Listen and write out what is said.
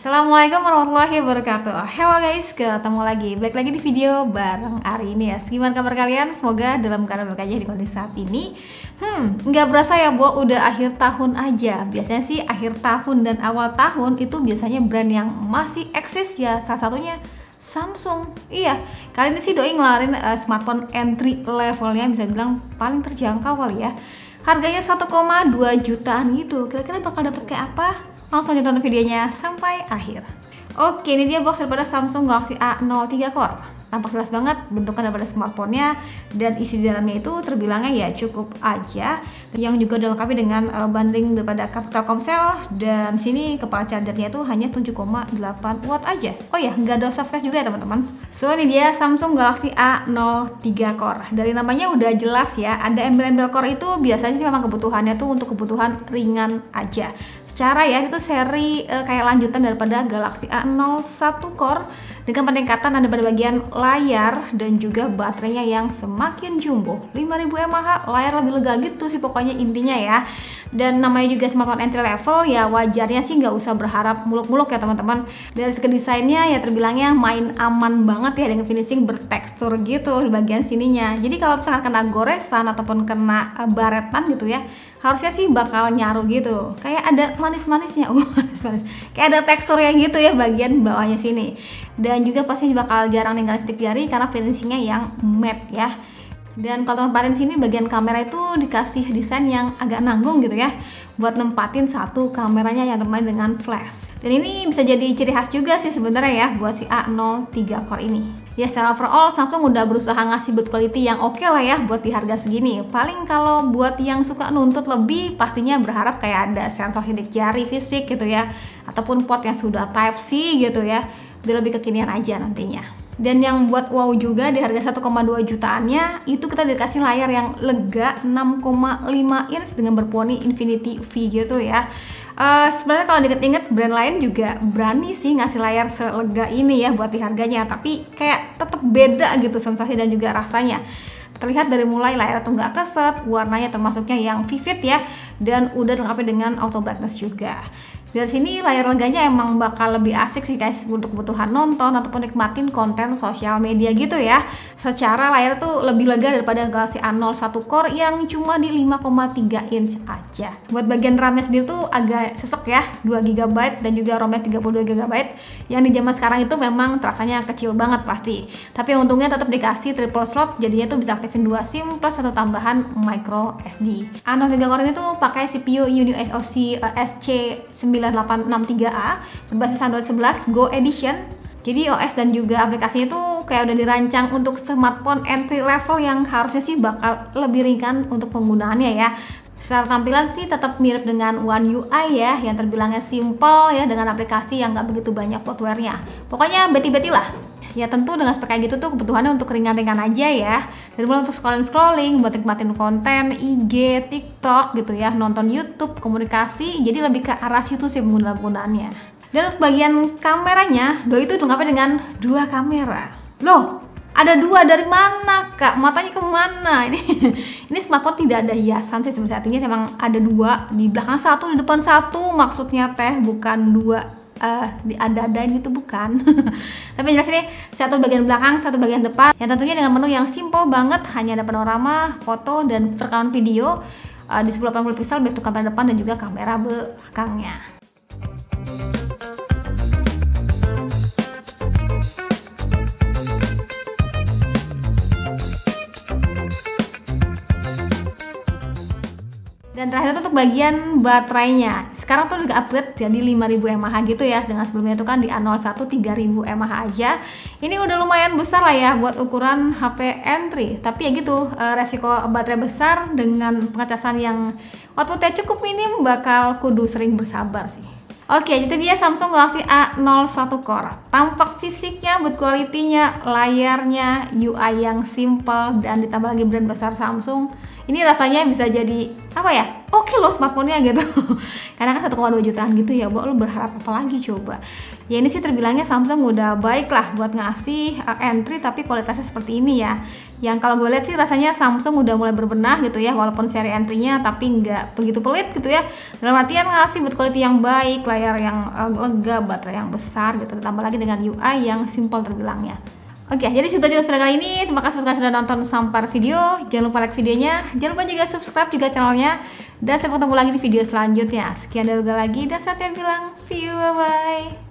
Assalamualaikum warahmatullahi wabarakatuh. Hello guys, ketemu lagi. Balik lagi di video bareng Ari ini ya. Gimana kabar kalian? Semoga dalam keadaan baik aja di kondisi saat ini. Nggak berasa ya, Bo, udah akhir tahun aja. Biasanya sih akhir tahun dan awal tahun itu biasanya brand yang masih eksis ya. Salah satunya Samsung. Iya, kali ini sih Doi ngelarin smartphone entry levelnya, bisa bilang paling terjangkau kali ya. Harganya 1,2 jutaan gitu. Kira-kira bakal dapet kayak apa? Langsung aja tonton videonya sampai akhir. Oke, ini dia box daripada Samsung Galaxy A03 Core. Tampak jelas banget bentukan daripada smartphone-nya, dan isi di dalamnya itu terbilangnya ya cukup aja. Yang juga dilengkapi dengan bundling daripada kartu Telkomsel, dan sini kepala chargernya itu hanya 7,8 watt aja. Oh ya, nggak ada softcase juga ya teman-teman. So ini dia Samsung Galaxy A03 Core. Dari namanya udah jelas ya, ada embel-embel core itu biasanya sih memang kebutuhannya tuh untuk kebutuhan ringan aja. Secara ya itu seri kayak lanjutan daripada Galaxy A01 Core dengan peningkatan ada pada bagian layar dan juga baterainya yang semakin jumbo, 5000 mAh, layar lebih lega gitu sih pokoknya intinya ya. Dan namanya juga smartphone entry level, ya wajarnya sih nggak usah berharap muluk-muluk ya teman-teman. Dari segi desainnya ya terbilangnya main aman banget ya, dengan finishing bertekstur gitu di bagian sininya. Jadi kalau misalkan kena goresan ataupun kena baretan gitu ya, harusnya sih bakal nyaru gitu, kayak ada manis-manisnya, manis-manis, kayak ada teksturnya gitu ya bagian bawahnya sini. Dan juga pasti bakal jarang ninggalin sidik jari karena finishingnya yang matte ya. Dan kalau tempatin sini bagian kamera itu dikasih desain yang agak nanggung gitu ya, buat nempatin satu kameranya yang teman dengan flash. Dan ini bisa jadi ciri khas juga sih sebenarnya ya buat si A03 Core ini. Ya secara overall Samsung udah berusaha ngasih build quality yang oke lah ya buat di harga segini. Paling kalau buat yang suka nuntut lebih, pastinya berharap kayak ada sensor sidik jari fisik gitu ya, ataupun port yang sudah Type-C gitu ya, biar lebih kekinian aja nantinya. Dan yang buat wow juga di harga 1,2 jutaannya itu kita dikasih layar yang lega 6,5 inch dengan berponi Infinity V gitu ya. Sebenarnya kalau diinget-inget brand lain juga berani sih ngasih layar selega ini ya buat di harganya, tapi kayak tetap beda gitu sensasi dan juga rasanya. Terlihat dari mulai layar tuh nggak keset, warnanya termasuknya yang vivid ya, dan udah dilengkapi dengan auto brightness juga. Dari sini layar leganya emang bakal lebih asik sih guys untuk kebutuhan nonton ataupun nikmatin konten sosial media gitu ya. Secara layar tuh lebih lega daripada Galaxy A01 Core yang cuma di 5,3 inch aja. Buat bagian RAM-nya sendiri tuh agak sesek ya, 2 GB dan juga ROM-nya 32 GB, yang di zaman sekarang itu memang terasanya kecil banget pasti. Tapi untungnya tetap dikasih triple slot, jadinya tuh bisa aktifin 2 SIM plus satu tambahan micro SD. A03 Core ini tuh pakai CPU Unio SoC SC9863A berbasis Android 11 Go Edition. Jadi OS dan juga aplikasinya tuh kayak udah dirancang untuk smartphone entry level yang harusnya sih bakal lebih ringan untuk penggunaannya ya. Secara tampilan sih tetap mirip dengan One UI ya, yang terbilangnya simple ya, dengan aplikasi yang nggak begitu banyak bloatware-nya. Pokoknya beti-beti lah. Ya tentu dengan spek kayak gitu tuh kebutuhannya untuk ringan-ringan aja ya. Dari mulai untuk scrolling-scrolling, buat nikmatin konten, IG, TikTok gitu ya, nonton YouTube, komunikasi, jadi lebih ke arah situ sih penggunaannya. Dan untuk bagian kameranya, Doi itu dilengkapi dengan 2 kamera. Loh, ada 2 dari mana kak? Matanya kemana? Ini smartphone tidak ada hiasan sih sebenarnya, artinya memang ada 2 di belakang 1, di depan 1, maksudnya teh, bukan 2 ada-adain itu bukan. Tapi jelas ini 1 bagian belakang, 1 bagian depan, yang tentunya dengan menu yang simple banget, hanya ada panorama, foto, dan rekaman video di 1080 pixel baik untuk kamera depan dan juga kamera belakangnya. Dan terakhir itu untuk bagian baterainya. Sekarang tuh udah upgrade jadi 5000 mAh gitu ya. Dengan sebelumnya itu kan di A01 3000 mAh aja. Ini udah lumayan besar lah ya buat ukuran HP entry. Tapi ya gitu, resiko baterai besar dengan pengecasan yang outputnya cukup minim bakal kudu sering bersabar sih. Oke, itu dia Samsung Galaxy A01 Core. Tampak fisiknya, build quality-nya, layarnya, UI yang simple, dan ditambah lagi brand besar Samsung. ini rasanya bisa jadi apa ya, oke loh smartphone-nya gitu. Karena kan 1,2 jutaan gitu ya, lo berharap apa lagi coba. Ya ini sih terbilangnya Samsung udah baik lah buat ngasih entry tapi kualitasnya seperti ini ya. Yang kalau gue lihat sih rasanya Samsung udah mulai berbenah gitu ya, walaupun seri entry-nya tapi nggak begitu pelit gitu ya. Dalam artian ngasih buat quality yang baik, layar yang lega, baterai yang besar gitu, ditambah lagi dengan UI yang simple terbilangnya. Oke, jadi sudah aja video kali ini. Terima kasih sudah nonton sampai video. Jangan lupa like videonya, jangan lupa juga subscribe juga channelnya. Dan sampai ketemu lagi di video selanjutnya. Sekian dari gue lagi dan saya bilang see you, bye bye.